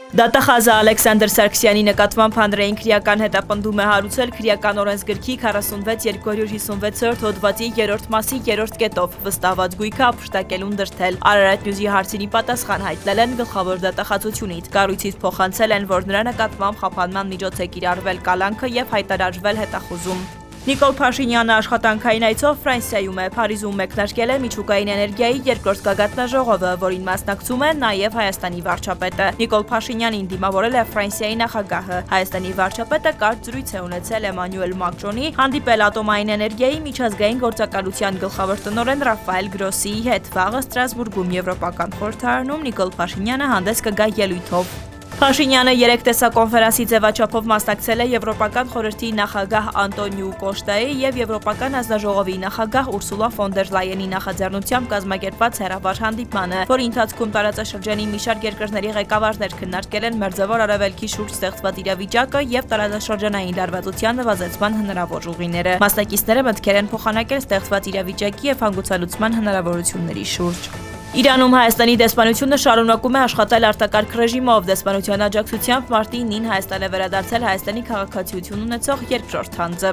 Դատախազը Ալեքսանդր Սարգսյանի նկատմամբ հանրային քրեական հետապնդում է հարուցել քրեական օրենսգրքի 46-256 հոդվածի 3-րդ մասի 3-րդ կետով վստահված գույքը ապշտակելուն դրդել։ Արարատ Նյուզի հարցինի պատասխան հայտնել են գլխավոր դատախազությունից։ Կառույցից փոխանցել են, որ նրա նկատմամբ խափանման միջոց է կիրառվել կալանքը եւ հայտարարվել հետախուզում։ Նիկոլ Փաշինյանը աշխատանքային այցով Ֆրանսիայում է։ Փարիզում մեկնարկել է միջուկային էներգիայի երկրորդ գագաթնաժողովը, որին մասնակցում է նաև Հայաստանի վարչապետը։ Նիկոլ Փաշինյանին դիմավորել է Ֆրանսիայի նախագահը։ Հայաստանի վարչապետը կարճ զրույց է ունեցել Էմանուել Մակրոնի, հանդիպել ատոմային էներգիայի միջազգային գործակալության գլխավոր տնօրեն Ռաֆայել Գրոսիի հետ։ Վաղը Ստրասբուրգում Եվրոպական խորհրդարանում Նիկոլ Փաշինյանը հանդես կգա ելույթով։ Փաշինյանը 3 տեսակոնֆերանսի ձևաչափով մասնակցել է Եվրոպական խորհրդի նախագահ Անտոնիու Կոշտայի եւ Եվրոպական հանձնաժողովի նախագահ Ուրսուլա ֆոն դեր Լայենի նախաձեռնությամբ կազմակերպված հեռավար հանդիպմանը, որի ընթացքում տարածաշրջանի մի շարք երկրների ղեկավարներ քննարկել են Մերձավոր Արևելքի շուրջ ստեղծված իրավիճակը եւ տարածաշրջանային լարվածության նվազեցման հնարավոր ուղիները։ Մասնակիցները մտքեր են փոխանակել ստեղծված իրավիճակի եւ հանգուցալուծման հնարավորությունների շուրջ։ Իրանում Հայաստանի դեսպանությունը շարունակում է աշխատել արտակարգ ռեժիմով։ Դեսպանության աջակցությամբ մարտի 9-ին Հայաստան է վերադարձել Հայաստանի քաղաքացիություն ունեցող երկրորդ անձը։